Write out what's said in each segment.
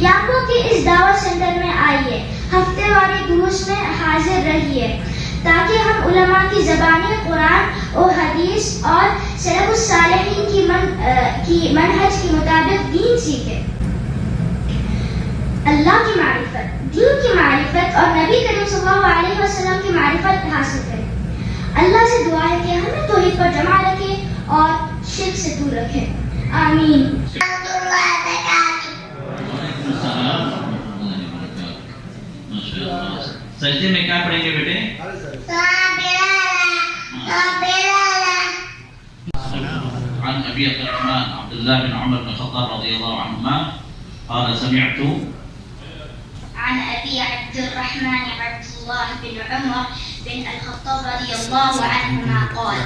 یامبو کے اس دعوت سینٹر میں آئیے، ہفتے واری دروس میں حاضر رہیے تاکہ ہم علماء کی زبانی قرآن و حدیث اور سلف الصالحین کی منہج کے مطابق دین سیکھیں۔ اللہ کی معرفت، دین کی معرفت اور نبی کریم صلی اللہ علیہ وسلم کی معرفت حاصل کریں۔ اللہ سے دعا ہے کہ ہمیں توحید پر جمع رکھے اور شرک سے دور رکھے، آمین۔ سجدے میں کیا پڑھیں گے بیٹے؟ عن ابي عبد الرحمن عبد الله بن عمر بن الخطاب رضي الله عنهما قال سمعت عن ابي عبد الرحمن عبد الله بن عمر بن الخطاب رضي الله عنهما قال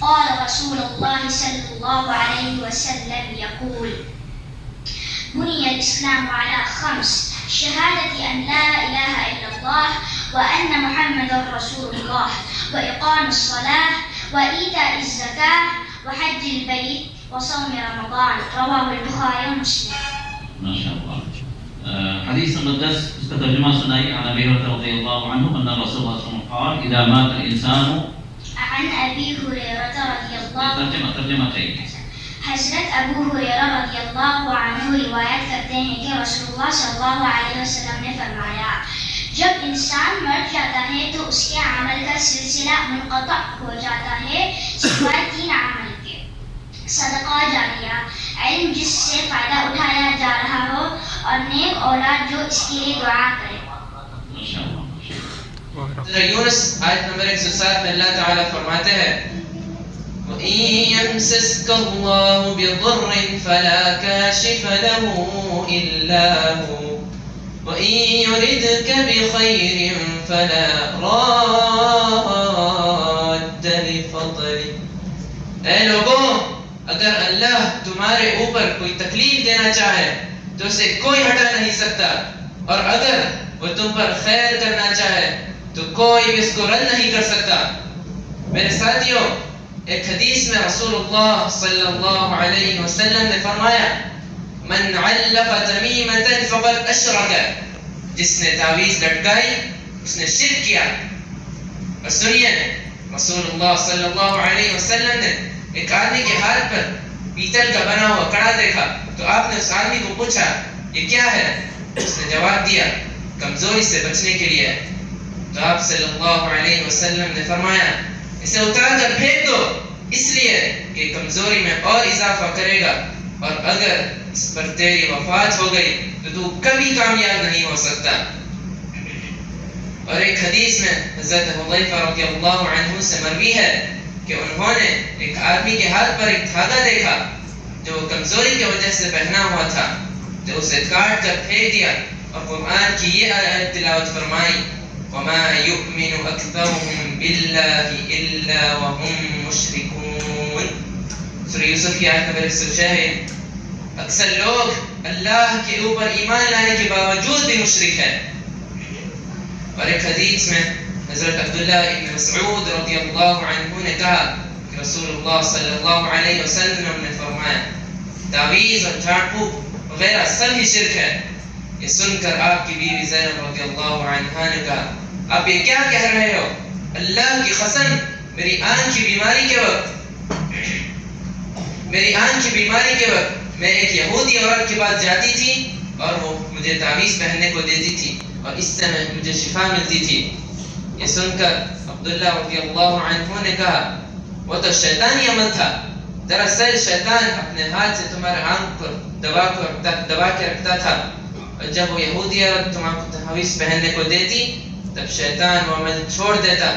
قال رسول الله صلى الله عليه وسلم يقول بني الإسلام على 5: شهادة أن لا إله إلا الله وأن محمد رسول الله وإقام الصلاة وإيتاء الزكاة وحج البيت وصوم رمضان، رواه البخاري ومسلم۔ ما شاء الله۔ حديث مقدس اس کا ترجمہ سنائی عن ابي هريره رضي الله عنه ان رسول الله صلى الله عليه وسلم قال اذا مات الانسان عن ابي هريره رضي الله ترجمہ چاہیے۔ حضرت ابو ہریرہ رضی اللہ عنہ روایت کرتے ہیں کہ رسول اللہ صلی اللہ علیہ وسلم نے فرمایا جب انسان مر جاتا ہے تو اس کے عمل کا سلسلہ منقطع ہو جاتا ہے سوائے 3 عمل کے: صدقہ جاریہ، علم جس سے فائدہ اٹھایا جا رہا ہو، اور نیک اولاد جو اس کے لیے دعا کرے۔ سورہ یونس آیت نمبر 107 میں اللہ تعالیٰ فرماتے ہیں وَإِن يَمْسَسْكَ اللَّهُ بِضُرٍّ فَلَا كَاشِفَ لَهُ إِلَّا هُوَ وَإِن يُرِدْكَ بِخَيْرٍ فَلَا رَادَّ لِفَضْلِهِ۔ اے لوگوں، اگر اللہ تمہارے اوپر کوئی تکلیف دینا چاہے تو اسے کوئی ہٹا نہیں سکتا، اور اگر وہ تم پر خیر کرنا چاہے تو کوئی بھی اس کو رد نہیں کر سکتا۔ میرے ساتھیوں، ایک حدیث میں رسول اللہ صلی اللہ علیہ وسلم نے فرمایا من علق تمیمتا فقد اشرک، جس نے تعویذ لٹکائی اس نے شرک کیا۔ اور سنیے، رسول اللہ صلی اللہ علیہ وسلم نے ایک آدمی کے ہاتھ پر پیتل کا بنا ہوا کڑا دیکھا تو آپ نے اس آدمی کو پوچھا یہ کیا ہے؟ اس نے جواب دیا کمزوری سے بچنے کے لیے۔ تو آپ صلی اللہ علیہ وسلم نے فرمایا اسے اتار کر پھینک دو، اس لیے کہ کمزوری میں اور اضافہ کرے گا، اور اگر اس پر تیری وفات ہو گئی تو تو کبھی کامیاب نہیں ہو سکتا۔ اور ایک حدیث میں حضرت حذیفہ رضی اللہ عنہ سے مروی ہے کہ انہوں نے ایک آدمی کے ہاتھ پر ایک دھاگا دیکھا جو کمزوری کی وجہ سے پہنا ہوا تھا، تو اسے کاٹ کر پھینک دیا، اور قرآن کی یہ آیت تلاوت فرمائی وَمَا يُؤْمِنُ أَكْثَرُهُمْ بِاللَّهِ إِلَّا وَهُمْ مُشْرِكُونَ۔ سورہ یوسف کی آیت نمبر 106 ہے، اکثر لوگ اللہ کے اوپر ایمان لانے کے باوجود بھی مشرک ہیں۔ اور ایک حدیث میں حضرت عبداللہ ابن مسعود رضی اللہ عنہ نے کہا کہ رسول اللہ صلی اللہ علیہ وسلم نے فرمایا تعویذ اور جھاڑ پھونک وغیرہ سب ہی شرک ہے۔ یہ سن کر آپ کی بیوی زینب رضی اللہ عنہا نے کہا آپ یہ کیا کہہ رہے ہو؟ اللہ کی قسم، میری آنکھ کی بیماری کے وقت میں ایک یہودی عورت کے پاس جاتی تھی اور وہ مجھے تعویذ پہننے کو دیتی تھی اور اس سے مجھے شفا ملتی تھی۔ یہ سن کر عبداللہ رضی اللہ عنہ نے کہا وہ تو شیطانی عمل تھا، دراصل شیطان اپنے ہاتھ سے تمہارے آنکھ کو دبا کے رکھتا تھا، اور جب وہ یہودی عورت تمہیں تعویذ پہننے کو دیتی تب شیطان وہ عمل چھوڑ دیتا۔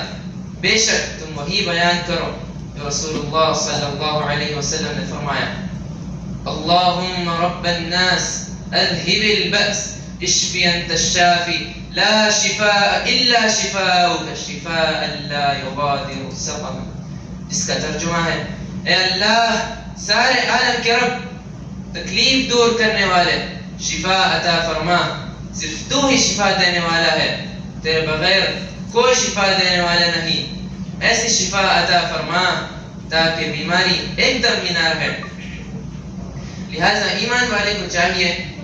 بے شک تم وہی بیان کرو جو رسول اللہ صلی اللہ علیہ وسلم نے فرمایا اللہم رب الناس اذهب البأس اشفی انت الشافی لا شفاء الا شفاؤک شفاء لا یغادر سقما، جس کا ترجمہ ہے اے اللہ سارے عالم کے رب، تکلیف دور کرنے والے، شفا عطا فرما، صرف تو ہی شفا دینے والا ہے، تیرے بغیر کوئی شفا دینے والا نہیں، ایسی شفا عطا فرما تاکہ بیماری ایک دم ہی نہ رہے۔ لہٰذا ایمان والے کو چاہیے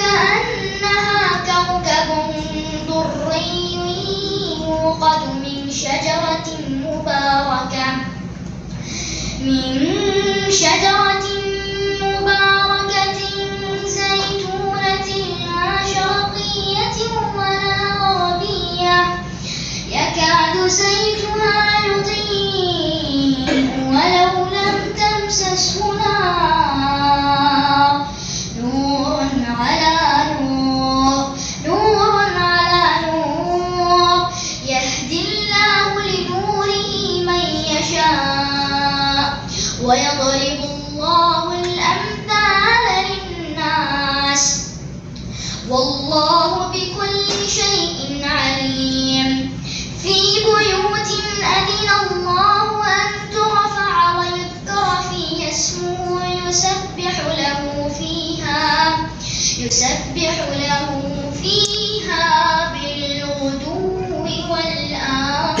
كأنها كوكب دري يوقد من شجرة مباركة زيتونة لا شرقية ولا غربية يكاد زيتها يضيء ولو لم تمسسه نار نور على نور يهدي الله لنوره من يشاء ويضرب الله الأمثال للناس والله بكل شيء عليم. في بيوت أذن الله أن ترفع ويذكر فيها اسمه يسبح له فيها بالغدو والآصال.